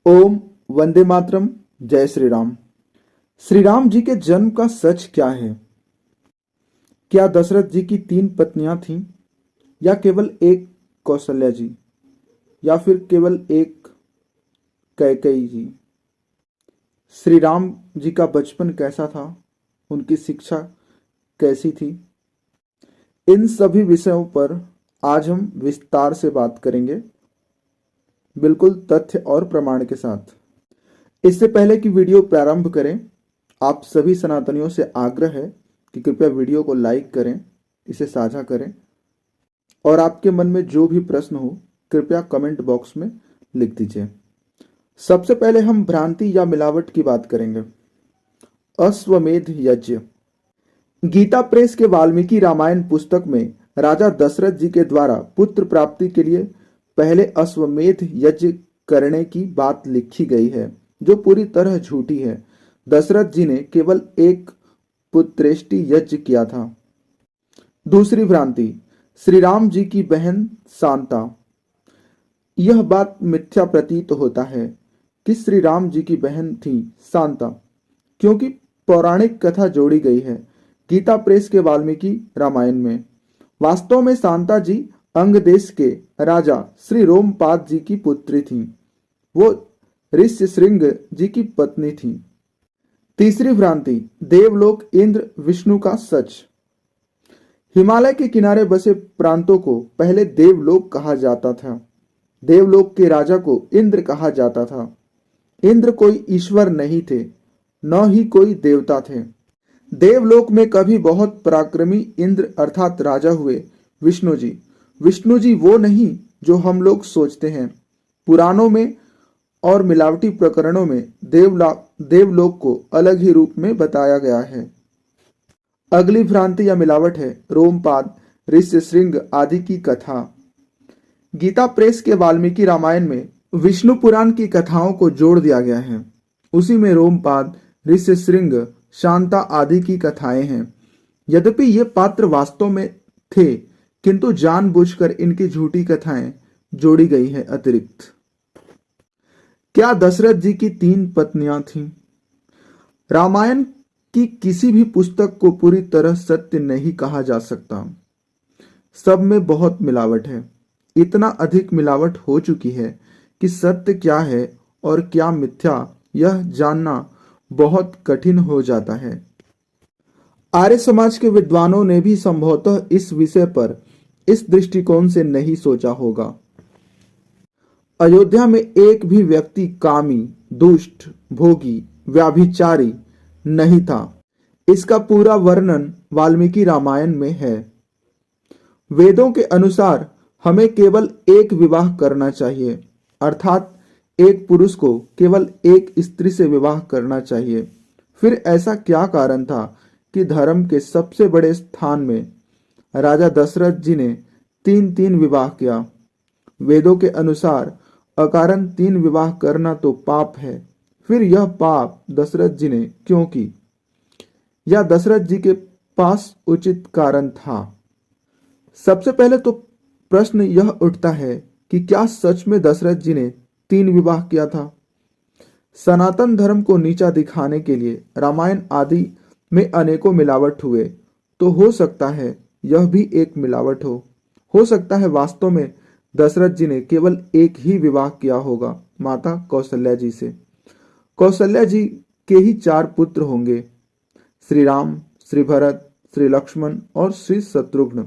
ओम वंदे मातरम। जय श्री राम। श्री राम जी के जन्म का सच क्या है? क्या दशरथ जी की 3 पत्नियां थीं, या केवल एक कौशल्या जी, या फिर केवल एक कैकेयी जी? श्री राम जी का बचपन कैसा था? उनकी शिक्षा कैसी थी? इन सभी विषयों पर आज हम विस्तार से बात करेंगे, बिल्कुल तथ्य और प्रमाण के साथ। इससे पहले कि वीडियो प्रारंभ करें, आप सभी सनातनियों से आग्रह है कि कृपया वीडियो को लाइक करें, इसे साझा करें और आपके मन में जो भी प्रश्न हो कृपया कमेंट बॉक्स में लिख दीजिए। सबसे पहले हम भ्रांति या मिलावट की बात करेंगे। अश्वमेध यज्ञ। गीता प्रेस के वाल्मीकि रामायण पुस्तक में राजा दशरथ जी के द्वारा पुत्र प्राप्ति के लिए पहले अश्वमेध यज्ञ करने की बात लिखी गई है, जो पूरी तरह झूठी है। दशरथ जी ने केवल एक पुत्रेष्टि यज्ञ किया था। दूसरी भ्रांति, श्री राम जी की बहन शांता। यह बात मिथ्या प्रतीत होता है कि श्री राम जी की बहन थी शांता, क्योंकि पौराणिक कथा जोड़ी गई है गीता प्रेस के वाल्मीकि रामायण में। वास्तव में शांता जी अंग देश के राजा श्री रोमपाद जी की पुत्री थीं। वो ऋष्यशृंग जी की पत्नी थीं। तीसरी भ्रांति, देवलोक इंद्र विष्णु का सच। हिमालय के किनारे बसे प्रांतों को पहले देवलोक कहा जाता था। देवलोक के राजा को इंद्र कहा जाता था। इंद्र कोई ईश्वर नहीं थे, न ही कोई देवता थे। देवलोक में कभी बहुत पराक्रमी इंद्र अर्थात राजा हुए विष्णु जी। विष्णु जी वो नहीं जो हम लोग सोचते हैं। पुराणों में और मिलावटी प्रकरणों में देवलोक को अलग ही रूप में बताया गया है। अगली भ्रांति या मिलावट है रोमपाद, ऋष्यशृंग आदि की कथा। गीता प्रेस के वाल्मीकि रामायण में विष्णु पुराण की कथाओं को जोड़ दिया गया है। उसी में रोमपाद, ऋष्यशृंग, शांता आदि की कथाएं हैं। यद्यपि ये पात्र वास्तव में थे, किंतु जानबूझकर इनकी झूठी कथाएं जोड़ी गई है अतिरिक्त। क्या दशरथ जी की 3 पत्नियां थीं? रामायण की किसी भी पुस्तक को पूरी तरह सत्य नहीं कहा जा सकता। सब में बहुत मिलावट है। इतना अधिक मिलावट हो चुकी है कि सत्य क्या है और क्या मिथ्या यह जानना बहुत कठिन हो जाता है। आर्य समाज के विद्वानों ने भी संभवतः इस विषय पर इस दृष्टिकोण से नहीं सोचा होगा। अयोध्या में एक भी व्यक्ति कामी, दुष्ट, भोगी, व्याभिचारी नहीं था। इसका पूरा वर्णन वाल्मीकि रामायण में है। वेदों के अनुसार हमें केवल एक विवाह करना चाहिए, अर्थात एक पुरुष को केवल एक स्त्री से विवाह करना चाहिए। फिर ऐसा क्या कारण था कि धर्म के सबसे बड़े स्थान में राजा दशरथ जी ने 3 विवाह किया? वेदों के अनुसार अकारण 3 विवाह करना तो पाप है। फिर यह पाप दशरथ जी ने क्यों की? या दशरथ जी के पास उचित कारण था? सबसे पहले तो प्रश्न यह उठता है कि क्या सच में दशरथ जी ने 3 विवाह किया था? सनातन धर्म को नीचा दिखाने के लिए रामायण आदि में अनेकों मिलावट हुए, तो हो सकता है यह भी एक मिलावट हो सकता है वास्तव में दशरथ जी ने केवल एक ही विवाह किया होगा, माता कौशल्या जी से। कौशल्या जी के ही 4 पुत्र होंगे, श्री राम, श्री भरत, श्री लक्ष्मण और श्री शत्रुघ्न।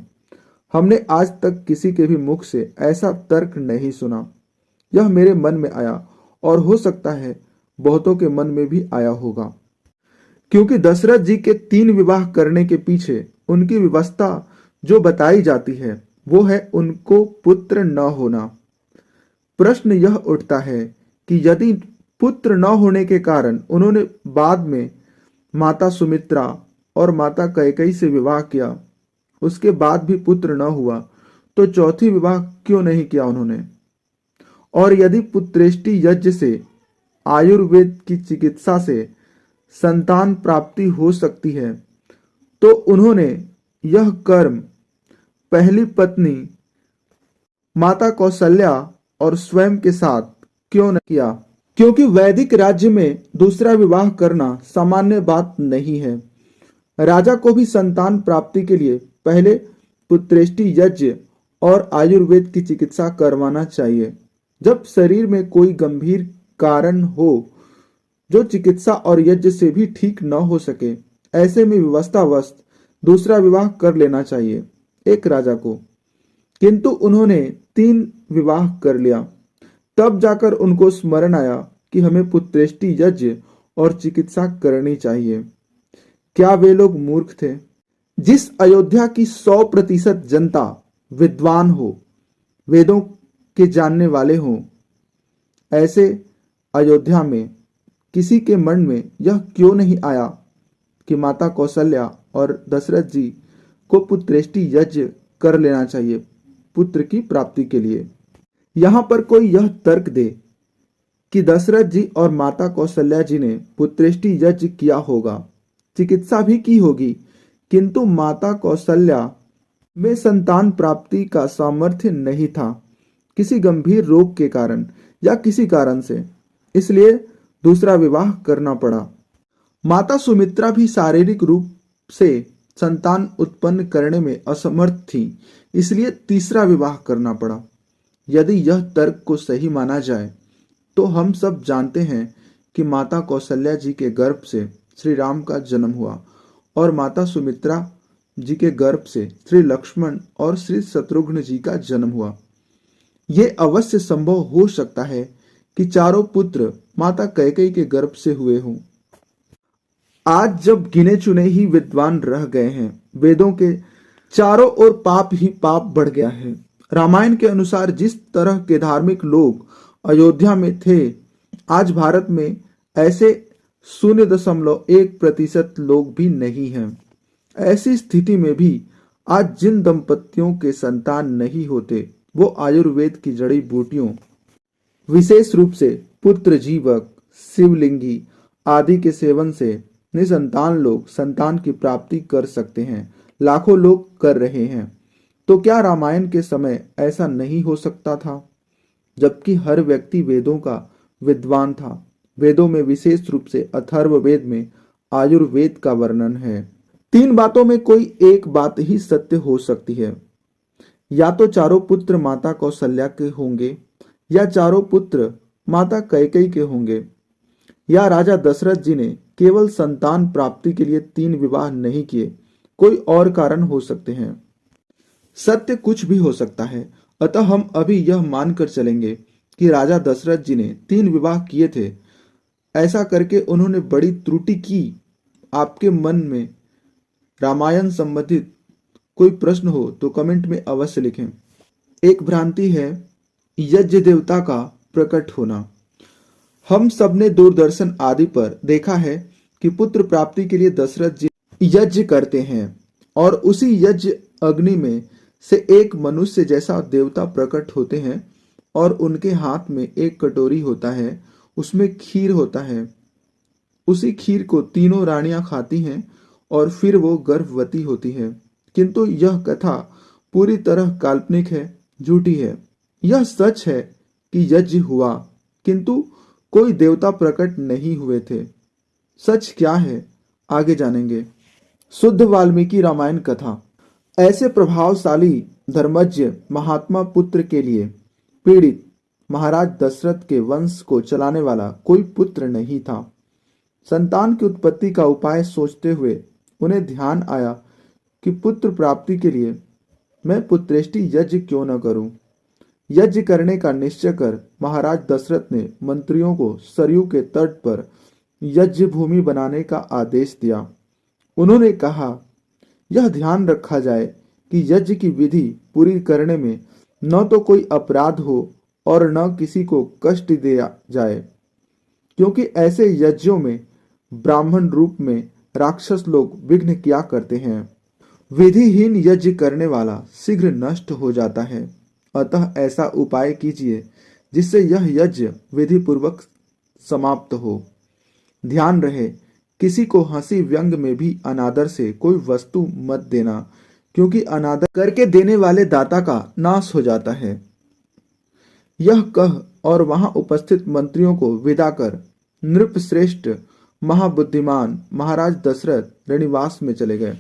हमने आज तक किसी के भी मुख से ऐसा तर्क नहीं सुना। यह मेरे मन में आया और हो सकता है बहुतों के मन में भी आया होगा, क्योंकि दशरथ जी के 3 विवाह करने के पीछे उनकी व्यवस्था जो बताई जाती है वो है उनको पुत्र न होना। प्रश्न यह उठता है कि यदि पुत्र न होने के कारण उन्होंने बाद में माता सुमित्रा और माता कैकेयी से विवाह किया, उसके बाद भी पुत्र न हुआ, तो चौथी विवाह क्यों नहीं किया उन्होंने? और यदि पुत्रेष्टि यज्ञ से, आयुर्वेद की चिकित्सा से संतान प्राप्ति हो सकती है, तो उन्होंने यह कर्म पहली पत्नी माता कौशल्या और स्वयं के साथ क्यों न किया? क्योंकि वैदिक राज्य में दूसरा विवाह करना सामान्य बात नहीं है। राजा को भी संतान प्राप्ति के लिए पहले पुत्रेष्टि यज्ञ और आयुर्वेद की चिकित्सा करवाना चाहिए। जब शरीर में कोई गंभीर कारण हो जो चिकित्सा और यज्ञ से भी ठीक न हो सके, ऐसे में विवशतावश दूसरा विवाह कर लेना चाहिए एक राजा को। किंतु उन्होंने 3 विवाह कर लिया। तब जाकर उनको स्मरण आया कि हमें पुत्रेष्टि यज्ञ और चिकित्सा करनी चाहिए। क्या वे लोग मूर्ख थे? जिस अयोध्या की 100% जनता विद्वान हो, वेदों के जानने वाले हों, ऐसे अयोध्या में किसी के मन में यह क्यों नहीं आया कि माता कौशल्या और दशरथ जी को पुत्रेष्टि यज्ञ कर लेना चाहिए पुत्र की प्राप्ति के लिए। यहाँ पर कोई यह तर्क दे कि दशरथ जी और माता कौशल्या जी ने पुत्रेष्टि यज्ञ किया होगा, चिकित्सा भी की होगी, किंतु माता कौशल्या में संतान प्राप्ति का सामर्थ्य नहीं था, किसी गंभीर रोग के कारण या किसी कारण से, इसलिए दूसरा विवाह करना पड़ा। माता सुमित्रा भी शारीरिक रूप से संतान उत्पन्न करने में असमर्थ थी, इसलिए तीसरा विवाह करना पड़ा। यदि यह तर्क को सही माना जाए तो हम सब जानते हैं कि माता कौशल्या जी के गर्भ से श्री राम का जन्म हुआ और माता सुमित्रा जी के गर्भ से श्री लक्ष्मण और श्री शत्रुघ्न जी का जन्म हुआ। ये अवश्य संभव हो सकता है कि चारों पुत्र माता कैकेयी के गर्भ से हुए हों। आज जब गिने चुने ही विद्वान रह गए हैं, वेदों के चारों ओर पाप ही पाप बढ़ गया है। रामायण के अनुसार जिस तरह के धार्मिक लोग अयोध्या में थे, आज भारत में ऐसे 0.1% लोग भी नहीं हैं। ऐसी स्थिति में भी आज जिन दंपतियों के संतान नहीं होते, वो आयुर्वेद की जड़ी बूटियों, विशेष रूप से पुत्र जीवक, शिवलिंगी आदि के सेवन से निसंतान लोग संतान की प्राप्ति कर सकते हैं। लाखों लोग कर रहे हैं। तो क्या रामायण के समय ऐसा नहीं हो सकता था? जबकि हर व्यक्ति वेदों का विद्वान था। वेदों में विशेष रूप से अथर्ववेद में आयुर्वेद का वर्णन है। 3 बातों में कोई एक बात ही सत्य हो सकती है। या तो चारों पुत्र माता कौशल्या के होंगे, या चारों पुत्र माता कैकेयी के होंगे, या राजा दशरथ जी ने केवल संतान प्राप्ति के लिए 3 विवाह नहीं किए, कोई और कारण हो सकते हैं। सत्य कुछ भी हो सकता है। अतः हम अभी यह मानकर चलेंगे कि राजा दशरथ जी ने 3 विवाह किए थे। ऐसा करके उन्होंने बड़ी त्रुटि की। आपके मन में रामायण संबंधित कोई प्रश्न हो तो कमेंट में अवश्य लिखें। एक भ्रांति है यज्ञ देवता का प्रकट होना। हम सबने दूरदर्शन आदि पर देखा है कि पुत्र प्राप्ति के लिए दशरथ जी यज्ञ करते हैं और उसी यज्ञ अग्नि में से एक मनुष्य जैसा देवता प्रकट होते हैं और उनके हाथ में एक कटोरी होता है, उसमें खीर होता है। उसी खीर को तीनों रानियां खाती हैं और फिर वो गर्भवती होती है। किंतु यह कथा पूरी तरह काल्पनिक है, झूठी है। यह सच है कि यज्ञ हुआ, किंतु कोई देवता प्रकट नहीं हुए थे। सच क्या है आगे जानेंगे। शुद्ध वाल्मीकि रामायण कथा। ऐसे प्रभावशाली धर्मज्ञ महात्मा पुत्र के लिए पीड़ित महाराज दशरथ के वंश को चलाने वाला कोई पुत्र नहीं था। संतान की उत्पत्ति का उपाय सोचते हुए उन्हें ध्यान आया कि पुत्र प्राप्ति के लिए मैं पुत्रेष्टि यज्ञ क्यों न करूं। यज्ञ करने का निश्चय कर महाराज दशरथ ने मंत्रियों को सरयू के तट पर यज्ञ भूमि बनाने का आदेश दिया। उन्होंने कहा, यह ध्यान रखा जाए कि यज्ञ की विधि पूरी करने में न तो कोई अपराध हो और न किसी को कष्ट दिया जाए, क्योंकि ऐसे यज्ञों में ब्राह्मण रूप में राक्षस लोग विघ्न किया करते हैं। विधिहीन यज्ञ करने वाला शीघ्र नष्ट हो जाता है। अतः ऐसा उपाय कीजिए जिससे यह यज्ञ विधि पूर्वक समाप्त हो। ध्यान रहे, किसी को हंसी व्यंग में भी अनादर से कोई वस्तु मत देना, क्योंकि अनादर करके देने वाले दाता का नाश हो जाता है। यह कह और वहां उपस्थित मंत्रियों को विदा कर नृपश्रेष्ठ महाबुद्धिमान महाराज दशरथ रणिवास में चले गए।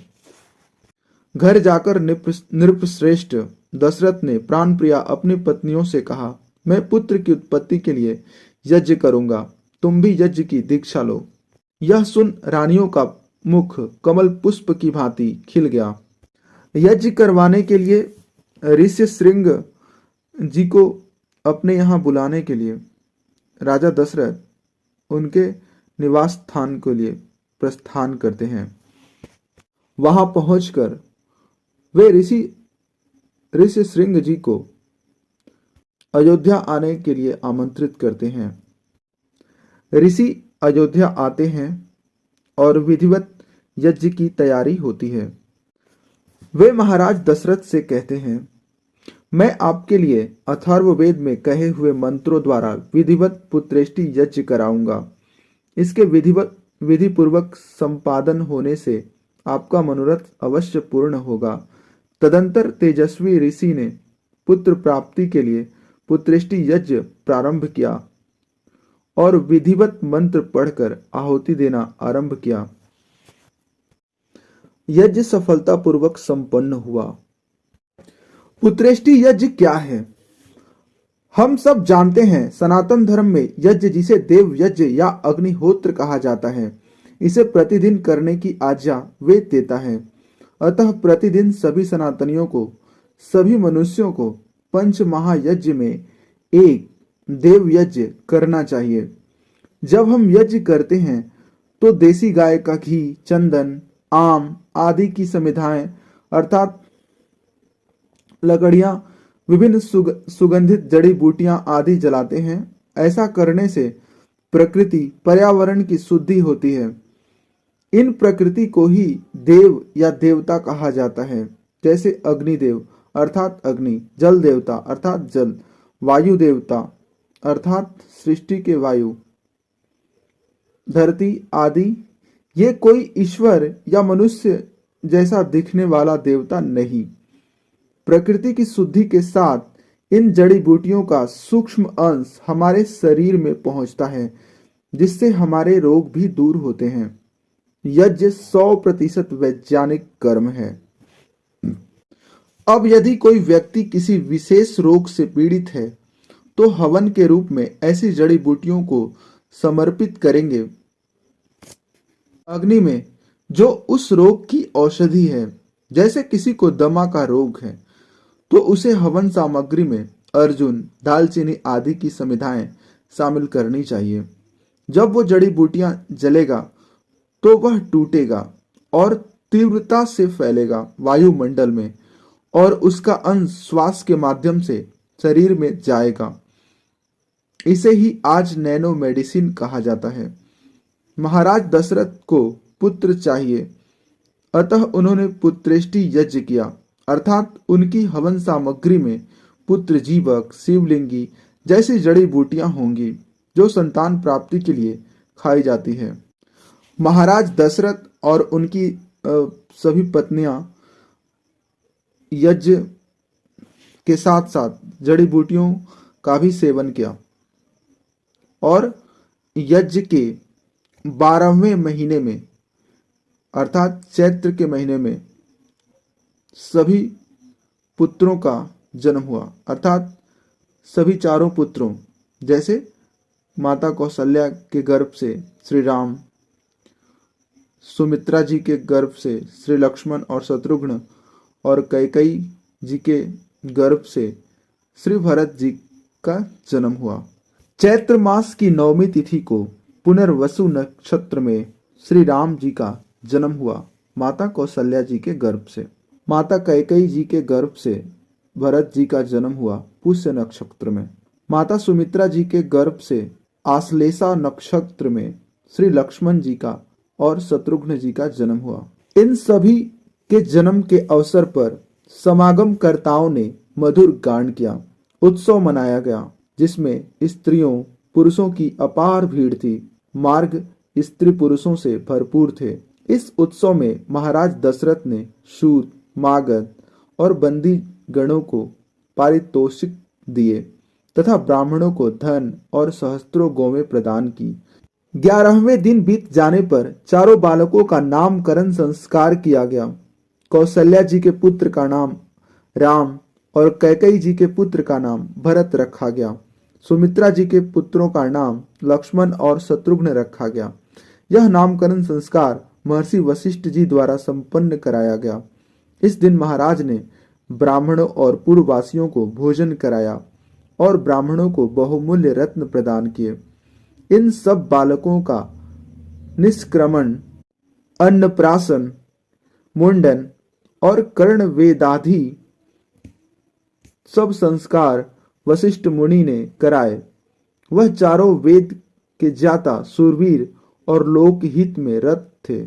घर जाकर नृपश्रेष्ठ दशरथ ने प्राण प्रिया अपनी पत्नियों से कहा, मैं पुत्र की उत्पत्ति के लिए यज्ञ करूंगा, तुम भी यज्ञ की दीक्षा लो। यह सुन रानियों का मुख कमल पुष्प की भांति खिल गया। यज्ञ करवाने के लिए ऋषि श्रृंग जी को अपने यहाँ बुलाने के लिए राजा दशरथ उनके निवास स्थान के लिए प्रस्थान करते हैं। वहां पहुंचकर वे ऋषि श्रृंग जी को अयोध्या आने के लिए आमंत्रित करते हैं। ऋषि अयोध्या आते हैं और विधिवत यज्ञ की तैयारी होती है। वे महाराज दशरथ से कहते हैं, मैं आपके लिए अथर्ववेद में कहे हुए मंत्रों द्वारा विधिवत पुत्रेष्टि यज्ञ कराऊंगा। इसके विधि पूर्वक संपादन होने से आपका मनोरथ अवश्य पूर्ण होगा। तदंतर तेजस्वी ऋषि ने पुत्र प्राप्ति के लिए पुत्रेष्टि यज्ञ प्रारंभ किया और विधिवत मंत्र पढ़कर आहुति देना आरंभ किया। यज्ञ सफलतापूर्वक संपन्न हुआ। पुत्रेष्टि यज्ञ क्या है? हम सब जानते हैं, सनातन धर्म में यज्ञ जिसे देव यज्ञ या अग्निहोत्र कहा जाता है, इसे प्रतिदिन करने की आज्ञा वेद देता है। अतः प्रतिदिन सभी सनातनियों को, सभी मनुष्यों को पंच महायज्ञ में एक देव यज्ञ करना चाहिए। जब हम यज्ञ करते हैं तो देसी गाय का घी, चंदन, आम आदि की समिधाएं अर्थात लकड़ियां, विभिन्न सुगंधित जड़ी बूटियां आदि जलाते हैं। ऐसा करने से प्रकृति पर्यावरण की शुद्धि होती है। इन प्रकृति को ही देव या देवता कहा जाता है, जैसे अग्निदेव अर्थात अग्नि, जल देवता अर्थात जल, वायु देवता अर्थात सृष्टि के वायु, धरती आदि। ये कोई ईश्वर या मनुष्य जैसा दिखने वाला देवता नहीं। प्रकृति की शुद्धि के साथ इन जड़ी बूटियों का सूक्ष्म अंश हमारे शरीर में पहुंचता है, जिससे हमारे रोग भी दूर होते हैं। यज्ञ 100% वैज्ञानिक कर्म है। अब यदि कोई व्यक्ति किसी विशेष रोग से पीड़ित है तो हवन के रूप में ऐसी जड़ी बूटियों को समर्पित करेंगे अग्नि में, जो उस रोग की औषधि है। जैसे किसी को दमा का रोग है तो उसे हवन सामग्री में अर्जुन, दालचीनी आदि की समिधाएं शामिल करनी चाहिए। जब वो जड़ी बूटियां जलेगा तो वह टूटेगा और तीव्रता से फैलेगा वायुमंडल में और उसका अंश श्वास के माध्यम से शरीर में जाएगा। इसे ही आज नैनो मेडिसिन कहा जाता है। महाराज दशरथ को पुत्र चाहिए, अतः उन्होंने पुत्रेष्टि यज्ञ किया, अर्थात उनकी हवन सामग्री में पुत्र जीवक, शिवलिंगी जैसी जड़ी बूटियां होंगी जो संतान प्राप्ति के लिए खाई जाती है। महाराज दशरथ और उनकी सभी पत्नियां यज्ञ के साथ साथ जड़ी बूटियों का भी सेवन किया और यज्ञ के 12वें महीने में अर्थात चैत्र के महीने में सभी पुत्रों का जन्म हुआ, अर्थात सभी चारों पुत्रों, जैसे माता कौशल्या के गर्भ से श्री राम, सुमित्रा जी के गर्भ से श्री लक्ष्मण और शत्रुघ्न और कैकेयी जी के गर्भ से श्री भरत जी का जन्म हुआ। चैत्र मास की 9वीं तिथि को पुनर्वसु नक्षत्र में श्री राम जी का जन्म हुआ माता कौशल्या जी के गर्भ से। माता कैकेयी जी के गर्भ से भरत जी का जन्म हुआ पुष्य नक्षत्र में। माता सुमित्रा जी के गर्भ से आश्लेषा नक्षत्र में श्री लक्ष्मण जी का और शत्रुघ्न जी का जन्म हुआ। इन सभी के जन्म के अवसर पर समागम कर्ताओं ने मधुर गान किया, उत्सव मनाया गया, जिसमें स्त्रियों पुरुषों की अपार भीड़ थी। मार्ग स्त्री पुरुषों से भरपूर थे। इस उत्सव में महाराज दशरथ ने शूर, मागध और बंदी गणों को पारितोषिक दिए। तथा ब्राह्मणों को धन और सहस्त्रों गौवें प्रदान की। 11वें दिन बीत जाने पर चारों बालकों का नामकरण संस्कार किया गया। कौशल्या जी के पुत्र का नाम राम और कैकेयी जी के पुत्र का नाम भरत रखा गया। सुमित्रा जी के पुत्रों का नाम लक्ष्मण और शत्रुघ्न रखा गया। यह नामकरण संस्कार महर्षि वशिष्ठ जी द्वारा संपन्न कराया गया। इस दिन महाराज ने ब्राह्मणों और पूर्ववासियों को भोजन कराया और ब्राह्मणों को बहुमूल्य रत्न प्रदान किए। इन सब बालकों का निष्क्रमण, अन्नप्राशन, मुंडन और कर्ण वेदादि सब संस्कार वशिष्ठ मुनि ने कराए। वह चारों वेद के ज्ञाता, शूरवीर और लोकहित में रत थे।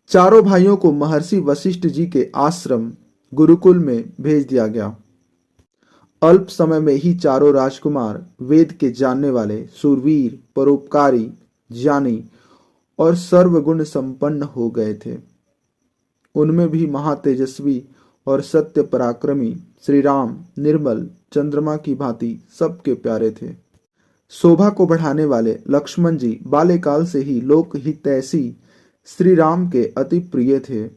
चारों भाइयों को महर्षि वशिष्ठ जी के आश्रम गुरुकुल में भेज दिया गया। अल्प समय में ही चारों राजकुमार वेद के जानने वाले, शूरवीर, परोपकारी, ज्ञानी और सर्वगुण संपन्न हो गए थे। उनमें भी महातेजस्वी और सत्य पराक्रमी श्री राम निर्मल चंद्रमा की भांति सबके प्यारे थे। शोभा को बढ़ाने वाले लक्ष्मण जी बाल्यकाल से ही लोकहितैषी श्री राम के अति प्रिय थे।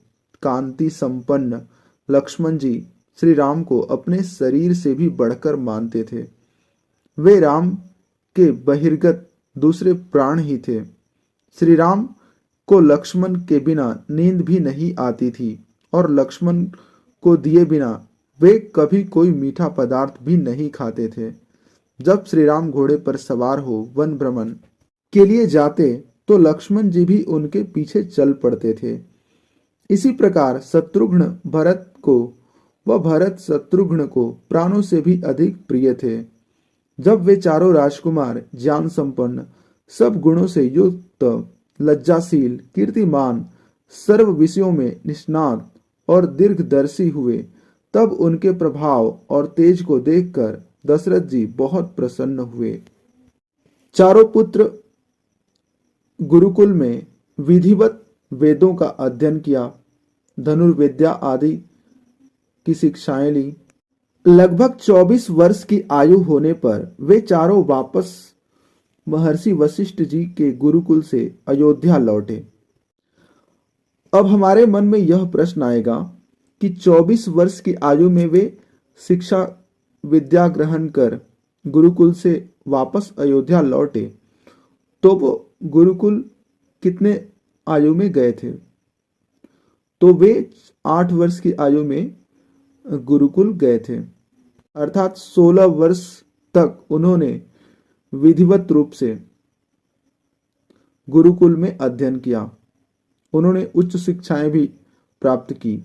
कांति संपन्न लक्ष्मण जी श्री राम को अपने शरीर से भी बढ़कर मानते थे। वे राम के बहिर्गत दूसरे प्राण ही थे। श्री राम को लक्ष्मण के बिना नींद भी नहीं आती थी और लक्ष्मण को दिए बिना वे कभी कोई मीठा पदार्थ भी नहीं खाते थे। जब श्री राम घोड़े पर सवार हो वन भ्रमण के लिए जाते तो लक्ष्मण जी भी उनके पीछे चल पड़ते थे। इसी प्रकार शत्रुघ्न भरत को व भरत शत्रुघ्न को प्राणों से भी अधिक प्रिय थे। जब वे चारों राजकुमार ज्ञान संपन्न, सब गुणों से युक्त, लज्जाशील, कीर्तिमान, सर्व विषयों में निष्णात और दीर्घदर्शी हुए, तब उनके प्रभाव और तेज को देखकर दशरथ जी बहुत प्रसन्न हुए। चारों पुत्र गुरुकुल में विधिवत वेदों का अध्ययन किया, धनुर्विद्या आदि की शिक्षाएं ली। लगभग 24 वर्ष की आयु होने पर वे चारों वापस महर्षि वशिष्ठ जी के गुरुकुल से अयोध्या लौटे। अब हमारे मन में यह प्रश्न आएगा कि 24 वर्ष की आयु में वे शिक्षा विद्या ग्रहण कर गुरुकुल से वापस अयोध्या लौटे, तो वो गुरुकुल कितने आयु में गए थे? तो वे 8 वर्ष की आयु में गुरुकुल गए थे, अर्थात 16 वर्ष तक उन्होंने विधिवत रूप से गुरुकुल में अध्ययन किया। उन्होंने उच्च शिक्षाएं भी प्राप्त की।